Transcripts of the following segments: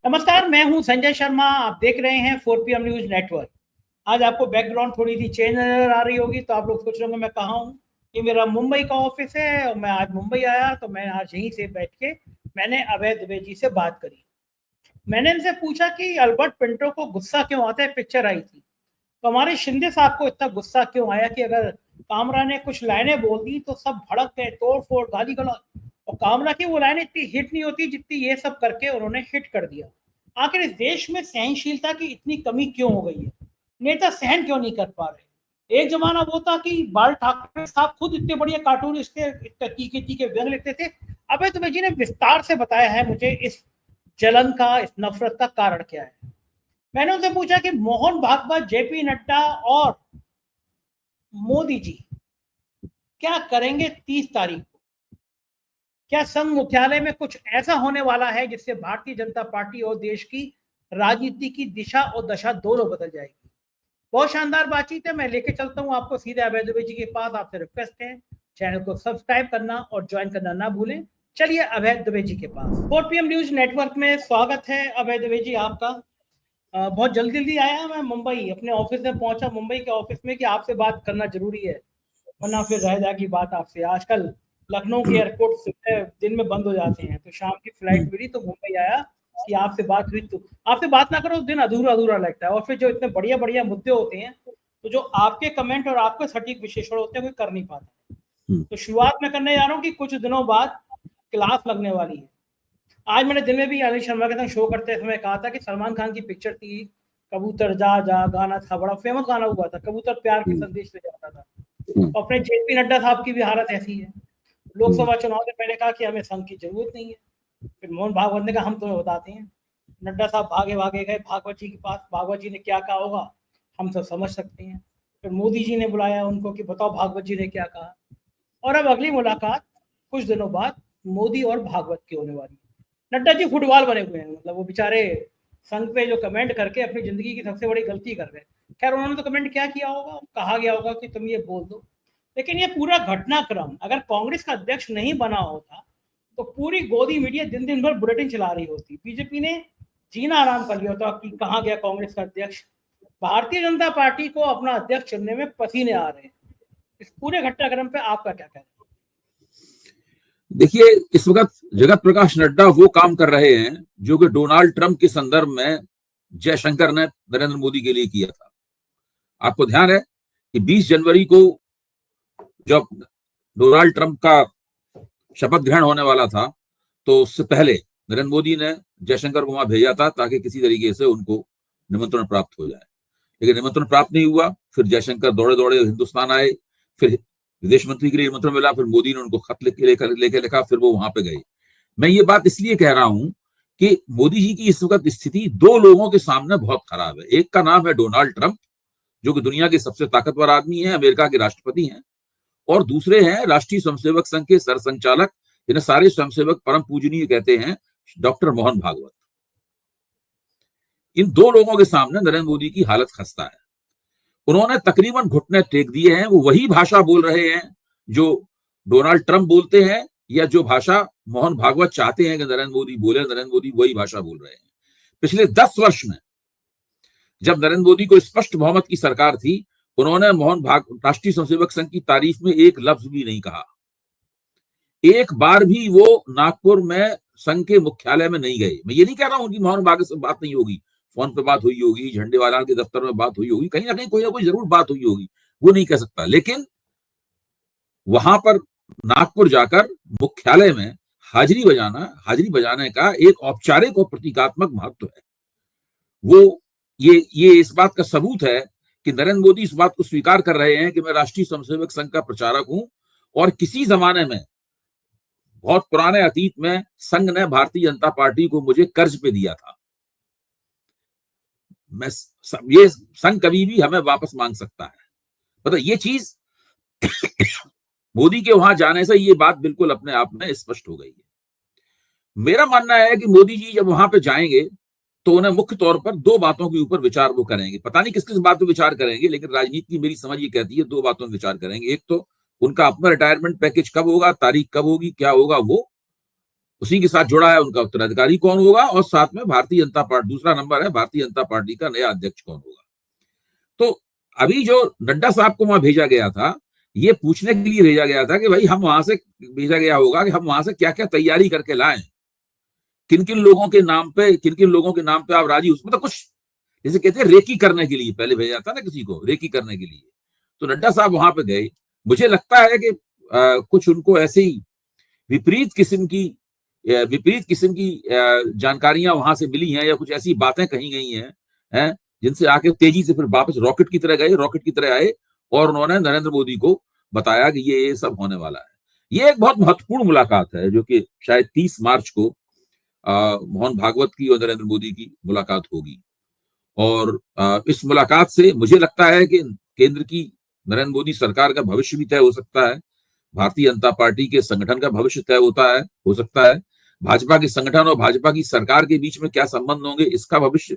नमस्कार, मैं हूं संजय शर्मा। आप देख रहे हैं 4 PM न्यूज नेटवर्क। आज आपको बैकग्राउंड थोड़ी सी चेंज नजर आ रही होगी, तो आप लोग सोच रहे होंगे मैं कहाँ हूँ। ये मेरा मुंबई का ऑफिस है और मैं आज मुंबई आया, तो मैं आज यहीं से बैठ के मैंने अभय दुबे जी से बात करी। मैंने इनसे पूछा कि अल्बर्ट पिंटो को गुस्सा क्यों आता है, पिक्चर आई थी तो हमारे शिंदे साहब को इतना गुस्सा क्यों आया कि अगर कामरा ने कुछ लाइनें बोल दी तो सब भड़क गए, तोड़ फोड़, गाली गलौज। और कामरा की वो लाइनें इतनी हिट नहीं होती जितनी ये सब करके उन्होंने हिट कर दिया। आखिर इस देश में सहनशीलता की इतनी कमी क्यों हो गई है? नेता सहन क्यों नहीं कर पा रहे? एक जमाना वो था कि बाल ठाकरे साहब खुद इतने बढ़िया कार्टूनिस्ट थे, इतने तीखे तीखे व्यंग लिखते थे। अबे तुम्हें जी ने विस्तार से बताया है मुझे इस जलन का, इस नफरत का कारण क्या है। मैंने उनसे पूछा कि मोहन भागवत, जेपी नड्डा और मोदी जी क्या करेंगे 30 तारीख को। क्या संघ मुख्यालय में कुछ ऐसा होने वाला है जिससे भारतीय जनता पार्टी और देश की राजनीति की दिशा और दशा दोनों बदल जाएगी। बहुत शानदार बातचीत है। मैं लेके चलता हूं आपको सीधे अभय दुबे जी के पास। आपसे रिक्वेस्ट है चैनल को सब्सक्राइब करना और ज्वाइन करना ना भूलें। चलिए अभय दुबे जी के पास। 4 PM न्यूज नेटवर्क में स्वागत है अभय दुबे जी आपका। बहुत जल्दी जल्दी आया मैं मुंबई, अपने ऑफिस में पहुंचा मुंबई के ऑफिस में कि आपसे बात करना जरूरी है, वरना फिर रह जाएगी बात आपसे। आजकल लखनऊ के एयरपोर्ट सुबह दिन में बंद हो जाते हैं, तो शाम की फ्लाइट मिली तो मुंबई आया कि आपसे बात हुई। तो आपसे बात ना करो दिन अधूरा अधूरा लगता है। और फिर जो इतने बढ़िया बढ़िया मुद्दे होते हैं तो जो आपके कमेंट और आपके सटीक विश्लेषण होते हैं कोई कर नहीं पाता। तो शुरुआत में करने जा रहा हूँ कि कुछ दिनों बाद क्लास लगने वाली है। आज मैंने दिन में भी अनिल शर्मा के साथ शो करते समय कहा था कि सलमान खान की पिक्चर थी कबूतर जा जा, गाना था, बड़ा फेमस गाना हुआ था, कबूतर प्यार के संदेश ले जाता था। और अपने जेपी नड्डा साहब की भी हालत ऐसी है। लोकसभा चुनाव से पहले कहा कि हमें संघ की जरूरत नहीं है, फिर मोहन भागवत ने कहा हम तुम्हें बताते हैं। नड्डा साहब भागे भागे गए भागवत जी के पास। भागवत जी ने क्या कहा होगा हम सब समझ सकते हैं। फिर मोदी जी ने बुलाया उनको कि बताओ भागवत जी ने क्या कहा। और अब अगली मुलाकात कुछ दिनों बाद मोदी और भागवत की होने वाली है। नड्डा जी फुटबॉल बने हुए हैं, मतलब वो बेचारे संघ पे जो कमेंट करके अपनी जिंदगी की सबसे बड़ी गलती कर रहे हैं। खैर उन्होंने तो कमेंट क्या किया होगा, कहा गया होगा कि तुम ये बोल दो। लेकिन ये पूरा घटनाक्रम अगर कांग्रेस का अध्यक्ष नहीं बना होता तो पूरी गोदी मीडिया दिन दिन भर बुलेटिन चला रही होती। बीजेपी ने जीना आराम कर लिया होता कि कहाँ गया कांग्रेस का अध्यक्ष। भारतीय जनता पार्टी को अपना अध्यक्ष चुनने में पसीने आ रहे हैं। इस पूरे घटनाक्रम पे आपका क्या कहना है? देखिए, इस वक्त जगत प्रकाश नड्डा वो काम कर रहे हैं जो कि डोनाल्ड ट्रंप के संदर्भ में जयशंकर ने नरेंद्र मोदी के लिए किया था। आपको ध्यान है कि 20 जनवरी को जब डोनाल्ड ट्रंप का शपथ ग्रहण होने वाला था तो उससे पहले नरेंद्र मोदी ने जयशंकर को वहां भेजा था ताकि किसी तरीके से उनको निमंत्रण प्राप्त हो जाए। लेकिन निमंत्रण प्राप्त नहीं हुआ। फिर जयशंकर दौड़े दौड़े हिंदुस्तान आए, फिर विदेश मंत्री के लिए निमंत्रण मिला, फिर मोदी ने उनको खत लेके लिखा, फिर वो वहां पे गए। मैं ये बात इसलिए कह रहा हूं कि मोदी जी की इस वक्त स्थिति दो लोगों के सामने बहुत खराब है। एक का नाम है डोनाल्ड ट्रंप, जो कि दुनिया के सबसे ताकतवर आदमी है, अमेरिका के राष्ट्रपति हैं, और दूसरे हैं राष्ट्रीय स्वयंसेवक संघ के सरसंचालक, जिन्हें सारे स्वयंसेवक परम पूजनीय कहते हैं, डॉक्टर मोहन भागवत। इन दो लोगों के सामने नरेंद्र मोदी की हालत खस्ता है। उन्होंने तकरीबन घुटने टेक दिए हैं। वो वही भाषा बोल रहे हैं जो डोनाल्ड ट्रंप बोलते हैं, या जो भाषा मोहन भागवत चाहते हैं कि नरेंद्र मोदी बोले, नरेंद्र मोदी वही भाषा बोल रहे हैं। पिछले 10 वर्ष में जब नरेंद्र मोदी को स्पष्ट बहुमत की सरकार थी, उन्होंने राष्ट्रीय स्वयंसेवक संघ की तारीफ में एक लफ्ज भी नहीं कहा। एक बार भी वो नागपुर में संघ के मुख्यालय में नहीं गए। मैं ये नहीं कह रहा हूं कि मोहन भागवत से बात नहीं होगी, फोन पे बात हुई होगी, झंडेवाला के दफ्तर में बात हुई होगी, कहीं ना कोई जरूर बात हुई होगी, वो नहीं कह सकता। लेकिन वहां पर नागपुर जाकर मुख्यालय में हाजिरी बजाने का एक औपचारिक और प्रतीकात्मक महत्व है। वो ये इस बात का सबूत है कि नरेंद्र मोदी इस बात को स्वीकार कर रहे हैं कि मैं राष्ट्रीय स्वयंसेवक संघ का प्रचारक हूं, और किसी जमाने में, बहुत पुराने अतीत में, संघ ने भारतीय जनता पार्टी को मुझे कर्ज पे दिया था। ये संघ कभी भी हमें वापस मांग सकता है। मतलब ये चीज मोदी के वहां जाने से ये बात बिल्कुल अपने आप में स्पष्ट हो गई है। मेरा मानना है कि मोदी जी जब वहां पे जाएंगे तो उन्हें मुख्य तौर पर दो बातों के ऊपर विचार वो करेंगे। पता नहीं किस किस बात पर विचार करेंगे, लेकिन राजनीति की मेरी समझ ये कहती है दो बातों में विचार करेंगे। एक तो उनका अपना रिटायरमेंट पैकेज कब होगा, तारीख कब होगी, क्या होगा वो, उसी के साथ जुड़ा है उनका उत्तराधिकारी कौन होगा, और साथ में भारतीय जनता पार्टी दूसरा नंबर है, भारतीय जनता पार्टी का नया अध्यक्ष कौन होगा। तो अभी जो नड्डा साहब को वहां भेजा गया था, ये पूछने के लिए भेजा गया था कि भाई हम वहां से भेजा गया होगा कि हम वहां से क्या क्या तैयारी करके लाएं, किन किन लोगों के नाम पे आप राजी, उसमें तो कुछ जैसे कहते हैं रेकी करने के लिए पहले भेजा था ना, किसी को रेकी करने के लिए। तो नड्डा साहब वहां पे गए, मुझे लगता है कि कुछ उनको ऐसे ही विपरीत किस्म की जानकारियां वहां से मिली हैं, या कुछ ऐसी बातें कही गई हैं जिनसे आके तेजी से फिर वापस रॉकेट की तरह आए, और उन्होंने नरेंद्र मोदी को बताया कि ये सब होने वाला है। ये एक बहुत महत्वपूर्ण मुलाकात है, जो कि शायद 30 मार्च को मोहन भागवत की और नरेंद्र मोदी की मुलाकात होगी। और इस मुलाकात से मुझे लगता है कि केंद्र की नरेंद्र मोदी सरकार का भविष्य भी तय हो सकता है, भारतीय जनता पार्टी के संगठन का भविष्य तय हो सकता है, भाजपा के संगठन और भाजपा की सरकार के बीच में क्या संबंध होंगे, इसका भविष्य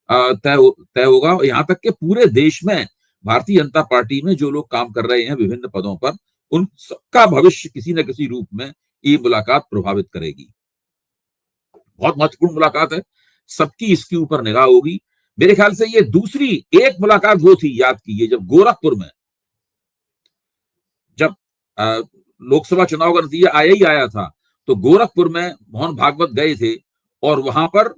तय होगा। और यहाँ तक कि पूरे देश में भारतीय जनता पार्टी में जो लोग काम कर रहे हैं विभिन्न पदों पर, उन सबका भविष्य किसी न किसी रूप में ये मुलाकात प्रभावित करेगी। बहुत महत्वपूर्ण मुलाकात है, सबकी इसके ऊपर निगाह होगी। मेरे ख्याल से ये दूसरी एक मुलाकात वो थी, याद कीजिए, जब गोरखपुर में जब लोकसभा चुनाव का नतीजा आया था, तो गोरखपुर में मोहन भागवत गए थे, और वहां पर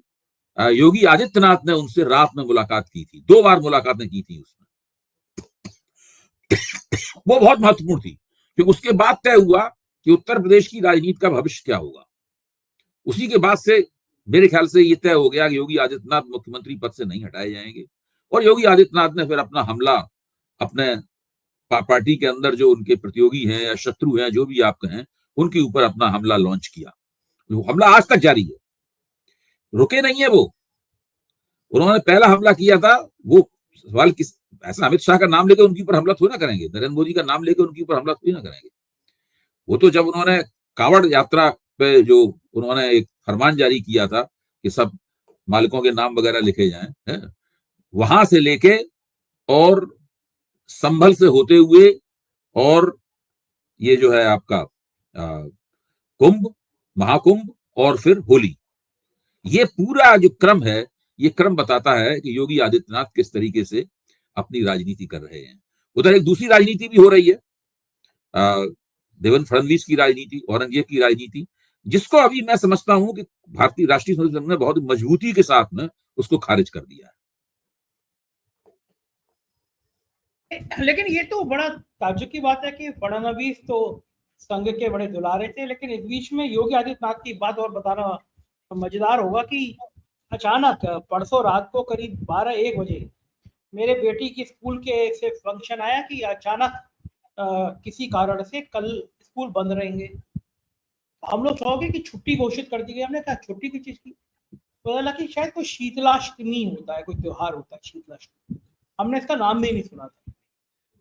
योगी आदित्यनाथ ने उनसे रात में मुलाकात की थी। 2 बार मुलाकातें की थी उसने। वो बहुत महत्वपूर्ण थी, क्योंकि उसके बाद तय हुआ कि उत्तर प्रदेश की राजनीति का भविष्य क्या होगा। उसी के बाद से मेरे ख्याल से ये तय हो गया कि योगी आदित्यनाथ मुख्यमंत्री पद से नहीं हटाए जाएंगे, और योगी आदित्यनाथ ने फिर अपना हमला अपने पार्टी के अंदर जो उनके प्रतियोगी हैं या शत्रु हैं, जो भी आप कहें, उनके ऊपर अपना हमला लॉन्च किया। वो हमला आज तक जारी है, रुके नहीं है वो। उन्होंने पहला हमला किया था, वो सवाल किस ऐसा अमित शाह का नाम लेकर उनके ऊपर हमला थोड़ी ना करेंगे, नरेंद्र मोदी का नाम लेकर उनके ऊपर हमला थोड़ी ना करेंगे। वो तो जब उन्होंने कांवड़ यात्रा पे जो उन्होंने एक फरमान जारी किया था कि सब मालिकों के नाम वगैरह लिखे जाएं, वहां से लेके और संभल से होते हुए, और ये जो है आपका कुंभ, महाकुंभ, और फिर होली, ये पूरा जो क्रम है, ये क्रम बताता है कि योगी आदित्यनाथ किस तरीके से अपनी राजनीति कर रहे हैं। उधर एक दूसरी राजनीति भी हो रही है, देवेंद्र फडणवीस की राजनीति, औरंगजेब की राजनीति, जिसको अभी मैं समझता हूं कि भारतीय राष्ट्रीय स्वयंसेवक संघ ने बहुत मजबूती के साथ में उसको खारिज कर दिया है। लेकिन ये तो बड़ा ताज्जुब की बात है कि फडणवीस तो संघ के बड़े दुलारे थे, लेकिन इस बीच में योगी आदित्यनाथ की बात और बताना मजेदार होगा कि अचानक परसों रात को करीब 12-1 बजे मेरे बेटी की स्कूल के से फंक्शन आया कि अचानक किसी कारण से कल स्कूल बंद रहेंगे। हम लोग सोचे कि छुट्टी घोषित कर दी गई। हमने कहा छुट्टी की चीज की, पता लगा कि शायद कोई शीतलाष्टमी होता है, कोई त्योहार होता है शीतलाष्टमी। हमने इसका नाम भी नहीं सुना था,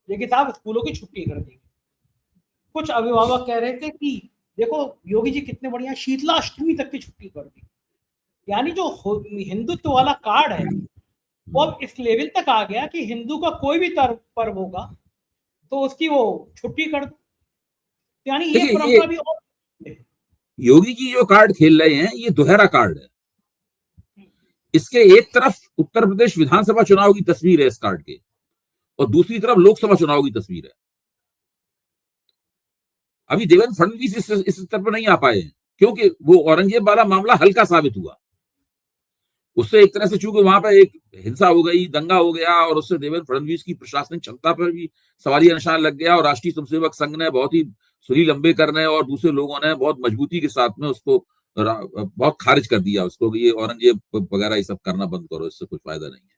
लेकिन साहब स्कूलों की छुट्टी कर दी। कुछ अभिभावक कह रहे थे कि देखो योगी जी कितने बढ़िया, शीतलाष्टमी तक की छुट्टी कर दी। यानी जो हिंदुत्व वाला कार्ड है वो अब इस लेवल तक आ गया कि हिंदू का कोई भी पर्व होगा तो उसकी वो छुट्टी कर दो। यानी ये परंपरा भी और योगी जी जो कार्ड खेल रहे हैं, ये दोहरा कार्ड है। इसके एक तरफ उत्तर प्रदेश विधानसभा चुनाव की तस्वीर है इस कार्ड के, और दूसरी तरफ लोकसभा चुनाव की तस्वीर है। अभी देवेंद्र फडणवीस इस स्तर पर नहीं आ पाए हैं, क्योंकि वो औरंगजेब वाला मामला हल्का साबित हुआ। उससे एक तरह से चूंकि वहां पर एक हिंसा हो गई, दंगा हो गया, और उससे देवेंद्र फडणवीस की प्रशासनिक क्षमता पर भी सवालिया निशान लग गया, और राष्ट्रीय स्वयंसेवक संघ ने बहुत ही सुरी लंबे करने और दूसरे लोगों ने बहुत मजबूती के साथ में उसको बहुत खारिज कर दिया उसको, ये औरंगजेब वगैरह ये सब करना बंद करो, इससे कुछ फायदा नहीं है।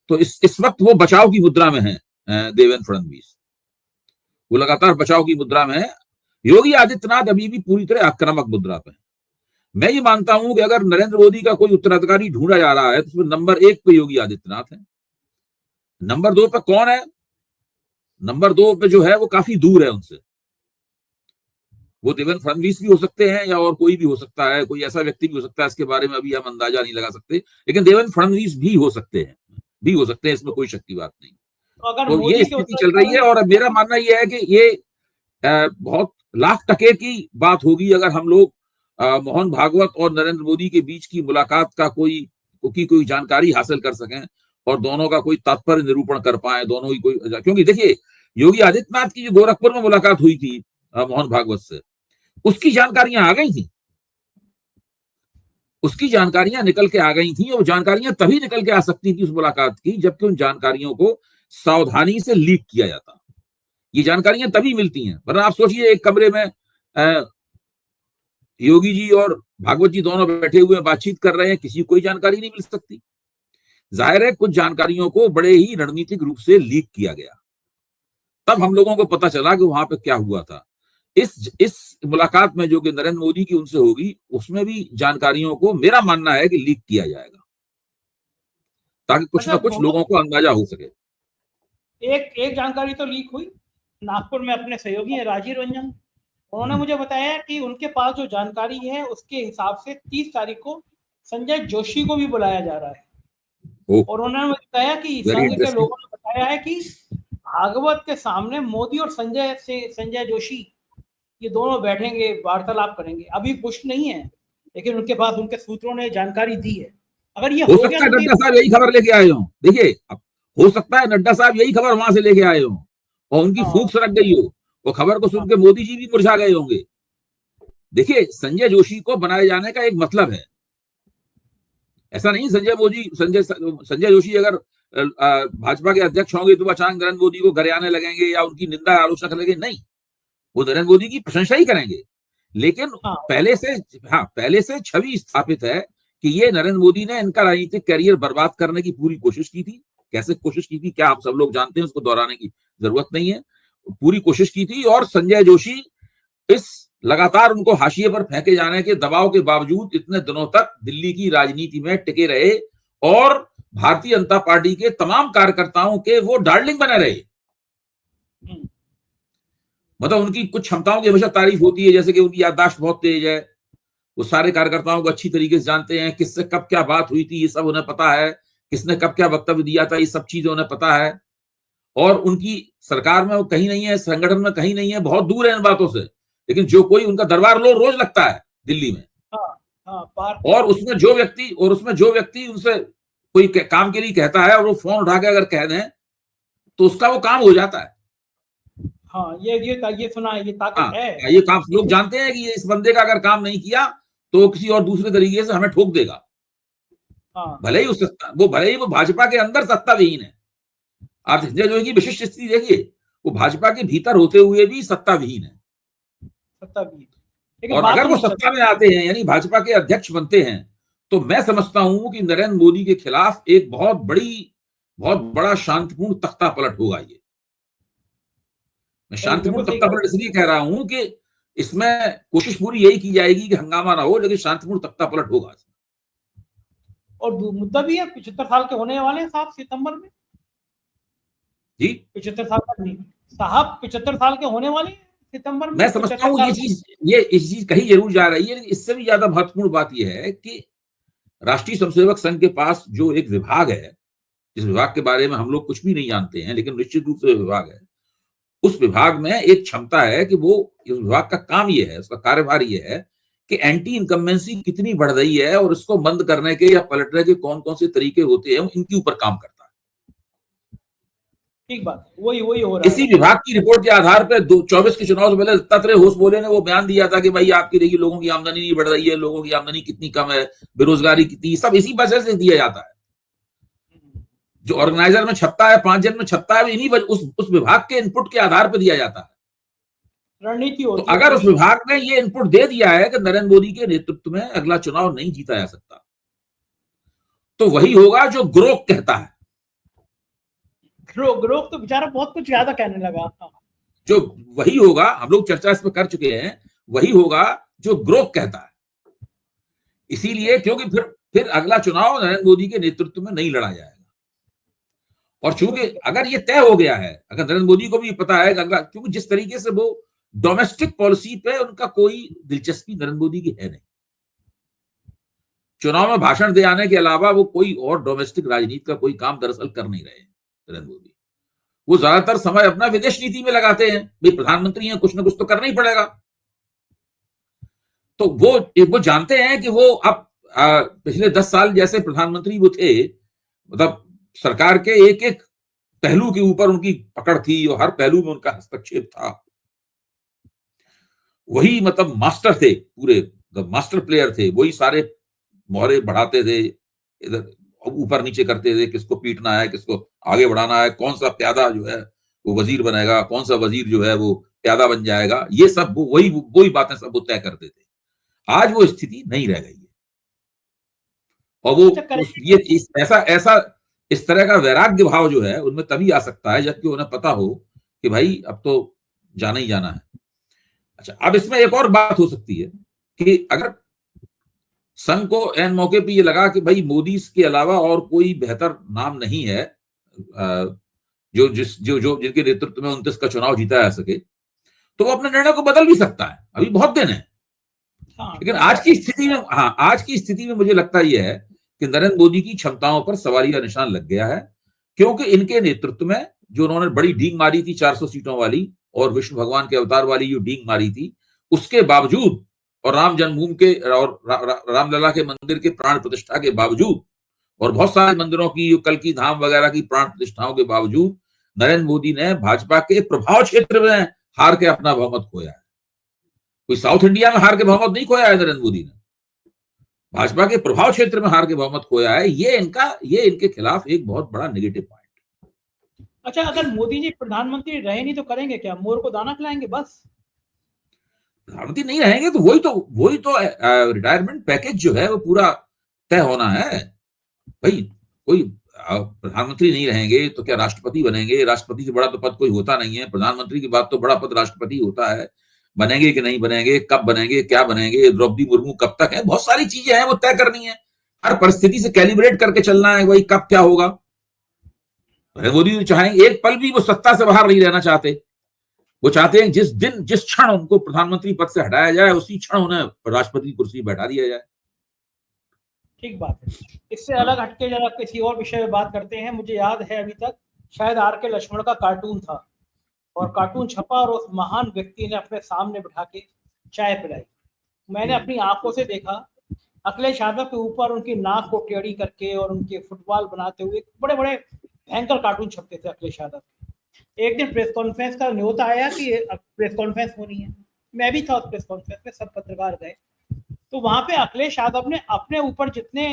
तो इस वक्त वो बचाव की मुद्रा में है देवेंद्र फडणवीस, वो लगातार बचाव की मुद्रा में है। योगी आदित्यनाथ अभी भी पूरी तरह आक्रामक मुद्रा पे है। मैं ये मानता हूं कि अगर नरेंद्र मोदी का कोई उत्तराधिकारी ढूंढा जा रहा है तो उसमें नंबर 1 पे योगी आदित्यनाथ है। नंबर 2 पे कौन है? नंबर 2 पे जो है वो काफी दूर है उनसे। वो देवेंद्र फडणवीस भी हो सकते हैं या और कोई भी हो सकता है, कोई ऐसा व्यक्ति भी हो सकता है, इसके बारे में अभी हम अंदाजा नहीं लगा सकते, लेकिन देवेंद्र फडणवीस भी हो सकते हैं, इसमें कोई शक की बात नहीं। तो ये स्थिति चल रही है, और मेरा मानना यह है कि ये बहुत लाख टके की बात होगी अगर हम लोग मोहन भागवत और नरेंद्र मोदी के बीच की मुलाकात का कोई जानकारी हासिल कर सकें और दोनों का कोई तात्पर्य निरूपण कर पाए, दोनों ही कोई, क्योंकि देखिए योगी आदित्यनाथ की जो गोरखपुर में मुलाकात हुई थी मोहन भागवत से, उसकी जानकारियां आ गई थी, उसकी जानकारियां निकल के आ गई थी, और जानकारियां तभी निकल के आ सकती थी उस मुलाकात की जबकि उन जानकारियों को सावधानी से लीक किया जाता। ये जानकारियां तभी मिलती हैं, वरना आप सोचिए एक कमरे में योगी जी और भागवत जी दोनों बैठे हुए बातचीत कर रहे हैं, किसी को कोई जानकारी नहीं मिल सकती। जाहिर है कुछ जानकारियों को बड़े ही रणनीतिक रूप से लीक किया गया, तब हम लोगों को पता चला कि वहां पे क्या हुआ था। इस मुलाकात में जो कि नरेंद्र मोदी की उनसे होगी, उसमें भी जानकारियों को मेरा मानना है कि लीक किया जाएगा ताकि कुछ ना कुछ लोगों को अंदाजा हो सके। एक जानकारी तो लीक हुई, नागपुर में अपने सहयोगी हैं राजीव रंजन, उन्होंने मुझे बताया कि उनके पास जो जानकारी है उसके हिसाब से 30 तारीख को संजय जोशी को भी बुलाया जा रहा है। और उन्होंने बताया कि संघ के लोगों ने बताया है कि भागवत के सामने मोदी और संजय जोशी ये दोनों बैठेंगे, वार्तालाप करेंगे। अभी पुष्ट नहीं है, लेकिन उनके पास उनके सूत्रों ने जानकारी दी है। अगर ये हो सकता है नड्डा साहब यही खबर लेके आए हों, देखिए अब हो सकता है नड्डा साहब यही खबर वहां से लेके आए हों और उनकी फूंक सरक गई हो, वो खबर को सुन के मोदी जी भी मुरझा गए होंगे। देखिए संजय जोशी को बनाए जाने का एक मतलब है, ऐसा नहीं संजय जोशी अगर भाजपा के अध्यक्ष होंगे तो अचानक नरेंद्र मोदी को गरियाने लगेंगे या उनकी निंदा आलोचना करेंगे, नहीं, वो नरेंद्र मोदी की प्रशंसा ही करेंगे। लेकिन पहले से छवि स्थापित है कि ये नरेंद्र मोदी ने इनका राजनीतिक करियर बर्बाद करने की पूरी कोशिश की थी। कैसे कोशिश की थी क्या आप सब लोग जानते हैं, उसको दोहराने की जरूरत नहीं है, पूरी कोशिश की थी। और संजय जोशी इस लगातार उनको हाशिए पर फेंके जाने के दबाव के बावजूद इतने दिनों तक दिल्ली की राजनीति में टिके रहे और भारतीय जनता पार्टी के तमाम कार्यकर्ताओं के वो डार्लिंग बने रहे। मतलब उनकी कुछ क्षमताओं की हमेशा तारीफ होती है, जैसे कि उनकी याददाश्त बहुत तेज है, वो सारे कार्यकर्ताओं को अच्छी तरीके से जानते हैं, किससे कब क्या बात हुई थी ये सब उन्हें पता है, किसने कब क्या वक्तव्य दिया था ये सब चीजें उन्हें पता है। और उनकी सरकार में वो कहीं नहीं है, संगठन में कहीं नहीं है, बहुत दूर है इन बातों से, लेकिन जो कोई उनका दरबार रोज लगता है दिल्ली में। और उसमें जो व्यक्ति उनसे कोई काम के लिए कहता है और वो फोन उठा के अगर कह दें तो उसका वो काम हो जाता है। ये सुना है, ये ताकत है। ये काम लोग जानते हैं कि इस बंदे का अगर काम नहीं किया तो किसी और दूसरे तरीके से हमें ठोक देगा। भले ही वो भाजपा के अंदर सत्ता विहीन है। आप संजय जोशी की विशिष्ट स्थिति देखिए, वो भाजपा के भीतर होते हुए भी सत्ता विहीन है। और अगर वो सत्ता में आते हैं यानी भाजपा के अध्यक्ष बनते हैं तो मैं समझता हूं कि नरेंद्र मोदी के खिलाफ एक बहुत बड़ा शांतिपूर्ण तख्ता पलट होगा। ये मैं शांतिपूर्ण तख्ता पलट इसलिए कह रहा हूं कि इसमें कोशिश पूरी यही की जाएगी कि हंगामा ना हो, लेकिन शांतिपूर्ण तख्ता पलट होगा। और मुद्दा भी है 75 साल के होने वाले हैं साहब सितंबर में जी। 75 साल तक नहीं साहब, 75 साल के होने वाले सितंबर में। मैं समझता हूँ ये चीज कहीं जरूर जा रही है, लेकिन इससे भी ज्यादा महत्वपूर्ण बात यह है कि राष्ट्रीय स्वयंसेवक संघ के पास जो एक विभाग है, जिस विभाग के बारे में हम लोग कुछ भी नहीं जानते हैं, लेकिन निश्चित रूप से विभाग है, उस विभाग में एक क्षमता है कि वो इस विभाग का काम ये है, उसका कार्यभार ये है कि एंटी इनकम्बेंसी कितनी बढ़ रही है और इसको बंद करने के या पलटने के कौन कौन से तरीके होते हैं, इनके ऊपर काम करता है। ठीक बात, वही हो रहा है। इसी विभाग की रिपोर्ट के आधार पर 24 के चुनाव से पहले दत्तात्रेय होश बोले ने वो बयान दिया था कि भाई आपकी देखिए लोगों की आमदनी नहीं बढ़ रही है, लोगों की आमदनी कितनी कम है, बेरोजगारी कितनी, सब इसी वजह से दिया जाता है। जो ऑर्गेनाइजर में छपता है, 5 जन में छपता है, इन्हीं उस विभाग के इनपुट के आधार पर दिया जाता है। रणनीति तो अगर उस विभाग ने ये इनपुट दे दिया है कि नरेंद्र मोदी के नेतृत्व में अगला चुनाव नहीं जीता जा सकता, तो वही होगा जो ग्रोक कहता है। ग्रोक तो बेचारा बहुत कुछ ज्यादा कहने लगा। जो वही होगा, हम लोग चर्चा इस पर कर चुके हैं, वही होगा जो ग्रोक कहता है। इसीलिए क्योंकि फिर अगला चुनाव नरेंद्र मोदी के नेतृत्व में नहीं लड़ा जाएगा। और चूंकि अगर ये तय हो गया है, अगर नरेंद्र मोदी को भी पता है कि अगला, क्योंकि जिस तरीके से वो डोमेस्टिक पॉलिसी पे उनका कोई दिलचस्पी नरेंद्र मोदी की है नहीं, चुनाव में भाषण दे आने के अलावा वो कोई और डोमेस्टिक राजनीति का कोई काम दरअसल कर नहीं रहे नरेंद्र मोदी। वो ज्यादातर समय अपना विदेश नीति में लगाते हैं, भाई प्रधानमंत्री हैं, कुछ ना कुछ तो करना ही पड़ेगा। तो वो जानते हैं कि वो अब पिछले 10 साल जैसे प्रधानमंत्री वो थे, मतलब सरकार के एक एक पहलू के ऊपर उनकी पकड़ थी और हर पहलू में उनका हस्तक्षेप था। वही मतलब मास्टर थे, पूरे मास्टर प्लेयर थे, वही सारे मोहरे बढ़ाते थे, इधर ऊपर नीचे करते थे, किसको पीटना है, किसको आगे बढ़ाना है, कौन सा प्यादा जो है वो वजीर बनेगा, कौन सा वजीर जो है वो प्यादा बन जाएगा, ये सब वही बातें सब वो तय करते थे। आज वो स्थिति नहीं रह गई है। और वो ये ऐसा इस तरह का वैराग्य भाव जो है उनमें तभी आ सकता है जबकि उन्हें पता हो कि भाई अब तो जाना ही जाना है। अच्छा, अब इसमें एक और बात हो सकती है कि अगर संघ को एन मौके पे ये लगा कि भाई मोदी के अलावा और कोई बेहतर नाम नहीं है जो जिनके नेतृत्व में 29 का चुनाव जीता जा सके, तो वो अपने निर्णय को बदल भी सकता है, अभी बहुत दिन है। लेकिन आज की स्थिति में मुझे लगता यह है कि नरेंद्र मोदी की क्षमताओं पर सवालिया निशान लग गया है, क्योंकि इनके नेतृत्व में जो उन्होंने बड़ी डींग मारी थी 400 सीटों वाली और विष्णु भगवान के अवतार वाली जो डींग मारी थी, उसके बावजूद और राम जन्मभूमि के और रामलला के मंदिर के प्राण प्रतिष्ठा के बावजूद और बहुत सारे मंदिरों की कल की धाम वगैरह की प्राण प्रतिष्ठाओं के बावजूद नरेंद्र मोदी ने भाजपा के प्रभाव क्षेत्र में हार के अपना बहुमत खोया है। कोई साउथ इंडिया में हार के बहुमत नहीं खोया है नरेंद्र मोदी ने, भाजपा के प्रभाव क्षेत्र में हार के बहुमत खोया है। ये इनके खिलाफ एक बहुत बड़ा नेगेटिव पॉइंट। अच्छा, अगर मोदी जी प्रधानमंत्री रहे नहीं तो करेंगे क्या? मोर को दाना खिलाएंगे बस? प्रधानमंत्री नहीं रहेंगे तो वही तो रिटायरमेंट पैकेज जो है वो पूरा तय होना है। भाई कोई प्रधानमंत्री नहीं रहेंगे तो क्या राष्ट्रपति बनेंगे? राष्ट्रपति से बड़ा तो पद कोई होता नहीं है। प्रधानमंत्री के बाद तो बड़ा पद राष्ट्रपति होता है। बनेंगे कि नहीं बनेंगे, कब बनेंगे, क्या बनेंगे, द्रौपदी मुर्मू कब तक है, बहुत सारी चीजें हैं वो तय करनी है। हर परिस्थिति से कैलिब्रेट करके चलना है, वही कब क्या होगा। मोदी चाहेंगे, एक पल भी वो सत्ता से बाहर नहीं रहना चाहते। वो चाहते हैं जिस क्षण उनको प्रधानमंत्री पद से हटाया जाए उसी क्षण उन्हें राष्ट्रपति की कुर्सी बैठा दिया जाए। ठीक बात है। इससे अलग हटके जरा किसी और विषय में बात करते हैं। मुझे याद है अभी तक शायद आर के लक्ष्मण का कार्टून था और कार्टून छपा और उस महान व्यक्ति ने अपने सामने बिठा के चाय पिलाई। मैंने अपनी आंखों से देखा अखिलेश यादव के ऊपर उनकी नाक को टेढ़ी करके और उनके फुटबॉल बनाते हुए बड़े बड़े भयंकर कार्टून छपते थे अखिलेश यादव। एक दिन प्रेस कॉन्फ्रेंस का न्योता आया कि प्रेस कॉन्फ्रेंस होनी है, मैं भी था उस प्रेस कॉन्फ्रेंस में, सब पत्रकार गए। तो वहां पे अखिलेश यादव ने अपने ऊपर जितने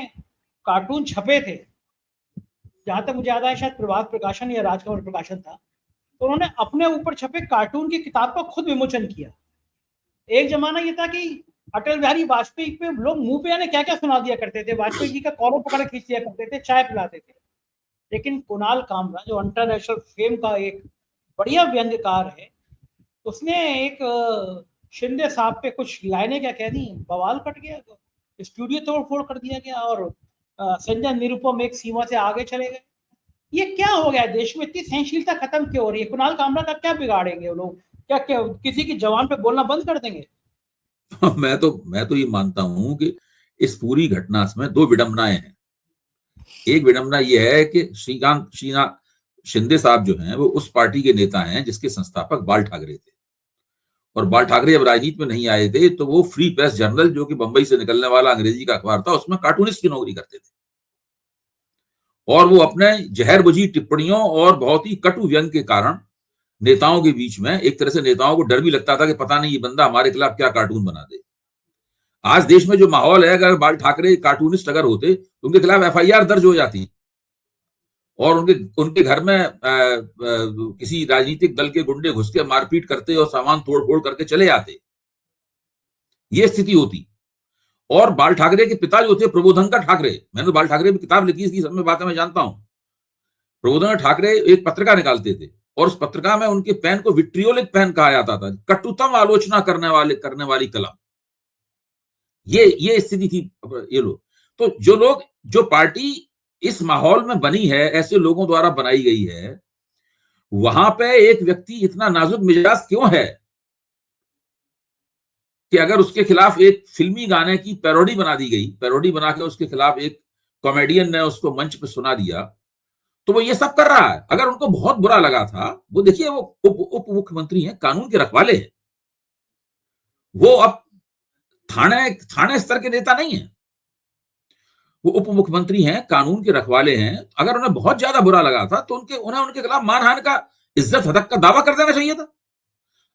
कार्टून छपे थे, जहां तक मुझे याद है शायद प्रभात प्रकाशन या राजकमल प्रकाशन था, तो उन्होंने अपने ऊपर छपे कार्टून की किताब का खुद विमोचन किया। एक जमाना ये था कि अटल बिहारी वाजपेयी पे लोग मुंह पे क्या क्या सुना दिया करते थे, वाजपेयी जी का कॉलर पकड़ खींच दिया करते थे, चाय पिलाते थे। लेकिन कुणाल कामरा जो इंटरनेशनल फेम का एक बढ़िया व्यंग्यकार है, उसने एक शिंदे साहब पे कुछ लाइनें क्या कह दी, बवाल कट गया, तो स्टूडियो तोड़ फोड़ कर दिया गया और संजय निरुपम एक सीमा से आगे चले गए। ये क्या हो गया? देश में इतनी सहनशीलता खत्म क्यों हो रही है? कुणाल कामरा का क्या बिगाड़ेंगे वो लोग? क्या किसी की जवान पे बोलना बंद कर देंगे? मैं तो ये मानता हूं कि इस पूरी घटना में दो विडंबनाएं हैं। एक विडंबना यह है कि श्रीनाथ शिंदे साहब जो हैं वो उस पार्टी के नेता हैं जिसके संस्थापक बाल ठाकरे थे, और बाल ठाकरे अब राजनीति में नहीं आए थे तो वो फ्री प्रेस जर्नल जो कि बंबई से निकलने वाला अंग्रेजी का अखबार था उसमें कार्टूनिस्ट की नौकरी करते थे, और वो अपने जहर बुझी टिप्पणियों और बहुत ही कटु व्यंग के कारण नेताओं के बीच में एक तरह से नेताओं को डर भी लगता था कि पता नहीं ये बंदा हमारे खिलाफ क्या कार्टून बना दे। आज देश में जो माहौल है, अगर बाल ठाकरे कार्टूनिस्ट अगर होते तो उनके खिलाफ एफआईआर दर्ज हो जाती और उनके घर में किसी राजनीतिक दल के गुंडे घुस के मारपीट करते और सामान तोड़ फोड़ करके चले आते, ये स्थिति होती। और बाल ठाकरे के पिता जो थे प्रबोधनकर ठाकरे, मैंने तो बाल ठाकरे की किताब लिखी, इसकी सब में बातें मैं जानता हूं। प्रबोधनकर ठाकरे एक पत्रिका निकालते थे और उस पत्रिका में उनके पेन को विट्रियोलिक पेन कहा जाता था, कटुतम आलोचना करने वाली कलम। ये स्थिति थी। ये लोग तो जो पार्टी इस माहौल में बनी है, ऐसे लोगों द्वारा बनाई गई है, वहां पे एक व्यक्ति इतना नाजुक मिजाज क्यों है कि अगर उसके खिलाफ एक फिल्मी गाने की पैरोडी बना दी गई, पैरोडी बना के उसके खिलाफ एक कॉमेडियन ने उसको मंच पे सुना दिया, तो वो ये सब कर रहा है। अगर उनको बहुत बुरा लगा था, वो देखिए वो उप मुख्यमंत्री हैं, कानून के रखवाले हैं, वो अब थाने स्तर के नेता नहीं है, वो उप मुख्यमंत्री हैं, कानून के रखवाले हैं। अगर उन्हें बहुत ज्यादा बुरा लगा था तो उन्हें उनके खिलाफ मानहानि का, इज्जत हतक का दावा कर देना चाहिए था।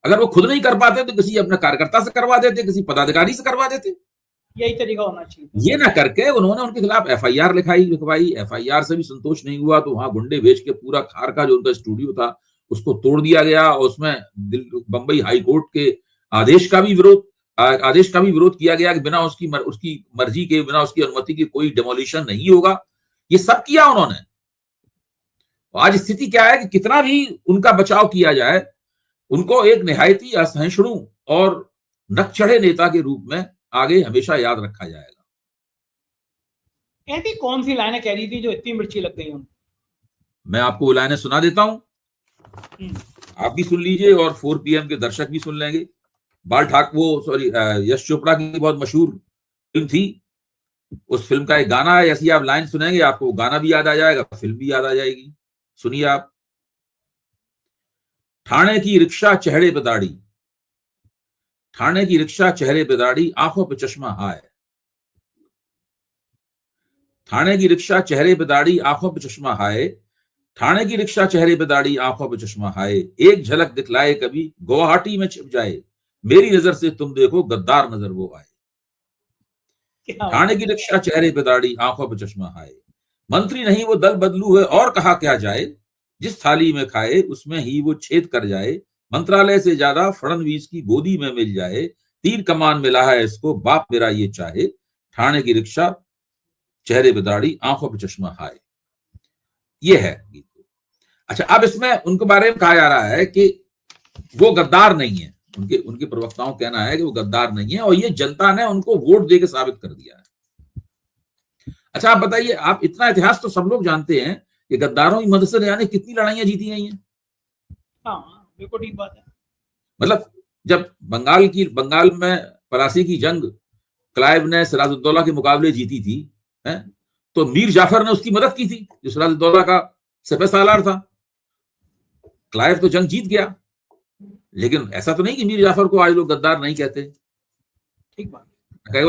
अगर वो खुद नहीं कर पाते तो किसी अपने कार्यकर्ता से करवा देते, किसी पदाधिकारी से करवा देते। यही तरीका होना चाहिए। ये ना करके उन्होंने उनके खिलाफ एफआईआर लिखवाई। एफआईआर से भी संतोष नहीं हुआ तो वहां गुंडे भेज के पूरा खार का जो उनका स्टूडियो था उसको तोड़ दिया गया, और उसमें बंबई हाई कोर्ट के आदेश का भी विरोध किया गया कि बिना उसकी मर्जी के, बिना उसकी अनुमति के कोई डेमोलिशन नहीं होगा। ये सब किया उन्होंने। आज स्थिति क्या है कि कितना भी उनका बचाव किया जाए, उनको एक निहायती असहिष्णु और नकचढ़े नेता के रूप में आगे हमेशा याद रखा जाएगा। ऐसी कौन सी लाइनें कह रही थी जो इतनी मिर्ची लग गई उनको? मैं आपको वो लाइनें सुना देता हूं, आप भी सुन लीजिए और 4 PM के दर्शक भी सुन लेंगे। यश चोपड़ा की बहुत मशहूर फिल्म थी, उस फिल्म का एक गाना है, ऐसी आप लाइन सुनेंगे आपको गाना भी याद आ जाएगा, फिल्म भी याद आ जाएगी। सुनिए आप। ठाणे की रिक्शा चेहरे पे दाढ़ी, ठाणे की रिक्शा चेहरे पे दाढ़ी, आंखों पे चश्मा हाय। ठाणे की रिक्शा चेहरे पे दाढ़ी, आंखों पे चश्मा हाय। ठाणे की रिक्शा चेहरे पे दाढ़ी, आंखों पे चश्मा हाय। एक झलक दिखलाए कभी गुवाहाटी में छिप जाए, मेरी नजर से तुम देखो गद्दार नजर वो आए। ठाणे की रिक्शा चेहरे पे दाढ़ी, आंखों पे चश्मा हाय। मंत्री नहीं वो दल बदलू है और कहा क्या जाए, जिस थाली में खाए उसमें ही वो छेद कर जाए। मंत्रालय से ज्यादा फडणवीस की गोदी में मिल जाए, तीर कमान मिला है इसको बाप मेरा ये चाहे। ठाणे की रिक्शा चेहरे पे दाढ़ी, आंखों पे चश्मा हाय। ये है गीत। अच्छा, अब इसमें उनके बारे में कहा जा रहा है कि वो गद्दार नहीं है। उनके प्रवक्ताओं का कहना है कि वो गद्दार नहीं है और ये जनता ने उनको वोट देकर साबित कर दिया है। अच्छा, आप बताइए, आप इतना इतिहास तो सब लोग जानते हैं कि गद्दारों की मदद से ने कितनी लड़ाइयां जीती गई हैं। हाँ, बिल्कुल ठीक बात है। मतलब जब बंगाल में पलासी की जंग क्लाइव ने सिराजुद्दौला के मुकाबले जीती थी, है? तो मीर जाफर ने उसकी मदद की थी, जो सिराजुद्दौला का सिपह सालार था। क्लाइव तो जंग जीत गया, लेकिन ऐसा तो नहीं कि मीर जाफर को आज लोग गद्दार नहीं कहते। ठीक बात।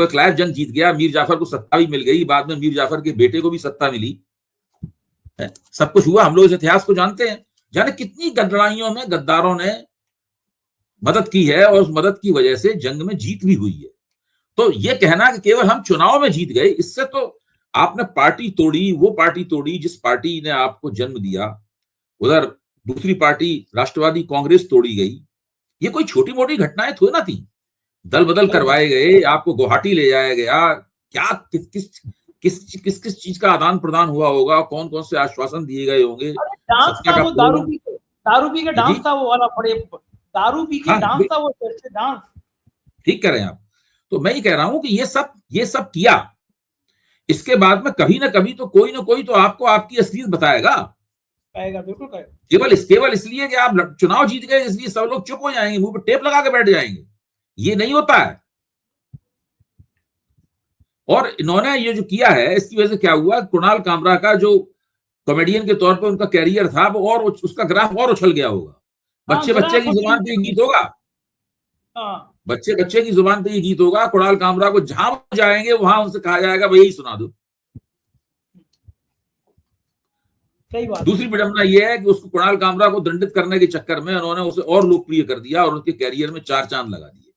क्लाइव जंग जीत गया, मीर जाफर को सत्ता भी मिल गई, बाद में मीर जाफर के बेटे को भी सत्ता मिली, सब कुछ हुआ। हम लोग इस इतिहास को जानते हैं। जाने कितनी लड़ाइयों में गद्दारों ने मदद की है और उस मदद की वजह से जंग में जीत भी हुई है। तो ये कहना कि केवल हम चुनाव में जीत गए, इससे तो आपने पार्टी तोड़ी, वो पार्टी तोड़ी जिस पार्टी ने आपको जन्म दिया। उधर दूसरी पार्टी राष्ट्रवादी कांग्रेस तोड़ी गई। ये कोई छोटी मोटी घटनाएं थोड़ी ना थी। दल बदल करवाए गए, आपको गुवाहाटी ले जाया गया, क्या किस चीज का आदान प्रदान हुआ होगा, कौन कौन से आश्वासन दिए गए होंगे। दारू पी के डांस था वो वाला, बड़े दारू पी के डांस था वो, डांस। ठीक कह रहे हैं आप। तो मैं ही कह रहा हूं कि ये सब किया, इसके बाद में कभी ना कभी तो कोई ना कोई तो आपको आपकी असलियत बताएगा। बिल्कुल कहेगा। केवल इसलिए कि आप चुनाव जीत गए इसलिए सब लोग चुप हो जाएंगे, मुंह पे टेप लगा के बैठ जाएंगे, ये नहीं होता है। और इन्होंने ये जो किया है, इसकी वजह से क्या हुआ, कुणाल कामरा का जो कॉमेडियन के तौर पर उनका कैरियर था वो और उसका ग्राफ और उछल गया होगा। बच्चे की जुबान पे ये गीत होगा, बच्चे की जुबान पे ये गीत होगा। कुणाल कामरा को जहां जाएंगे वहां उनसे कहा जाएगा भाई यही सुना दो। सही बात। दूसरी विडंबना यह है कि उसको कुणाल कामरा को दंडित करने के चक्कर में उन्होंने उसे और लोकप्रिय कर दिया और उनके कैरियर में 4 चांद लगा दिए।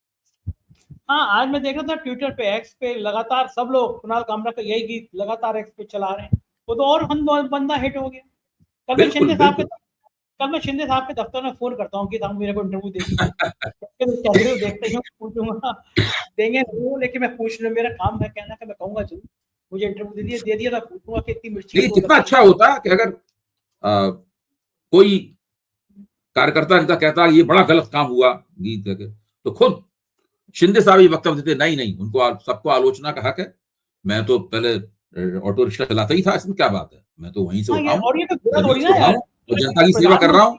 हाँ, आज मैं देख रहा था ट्विटर पे, एक्स पे, लगातार सब लोग कुणाल कामरा का यही गीत लगातार एक्स पे चला रहे हैं। वो तो और बंदा हिट हो गया। कल मैं शिंदे साहब के दफ्तर में फोन करता हूँ कि साहब मेरे को इंटरव्यू दे देखते हैं, पूछूंगा देंगे वो, लेकिन मैं पूछ लूँ, मेरा काम है कहना कि मैं कहूंगा जरूर मुझे इंटरव्यू दे दिया था, पूछूंगा कि इतनी मिर्ची। कितना अच्छा होता कि अगर कोई कार्यकर्ता इनका कहता ये बड़ा गलत काम हुआ गीत करके, तो खुद शिंदे साहब ये वक्तव्य देते नहीं उनको सबको आलोचना का हक है, मैं तो पहले ऑटो रिक्शा चलाता ही था, इसमें क्या बात है, मैं तो वहीं से उठाऊं तो जनता की सेवा कर रहा हूं।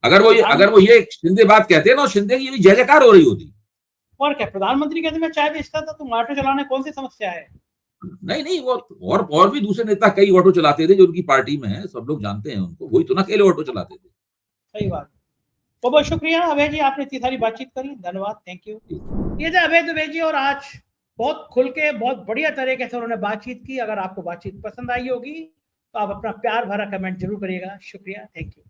अगर वो ये शिंदे बात कहते हैं ना, शिंदे की जय जयकार हो रही होती। और क्या, प्रधानमंत्री कहते मैं चाय बेचता था, तुम ऑटो चलाने कौन सी समस्या है। नहीं वो और भी दूसरे नेता कई ऑटो चलाते थे जो उनकी पार्टी में है, सब लोग जानते हैं उनको, वही तो ना अकेले ऑटो चलाते थे। सही बात। बहुत बहुत शुक्रिया अभय जी, आपने इतनी सारी बातचीत करी, धन्यवाद, थैंक यू। ये थे अभय दुबे जी, और आज बहुत खुल के बहुत बढ़िया तरीके से उन्होंने बातचीत की। अगर आपको बातचीत पसंद आई होगी तो आप अपना प्यार भरा कमेंट जरूर करिएगा। शुक्रिया, थैंक यू।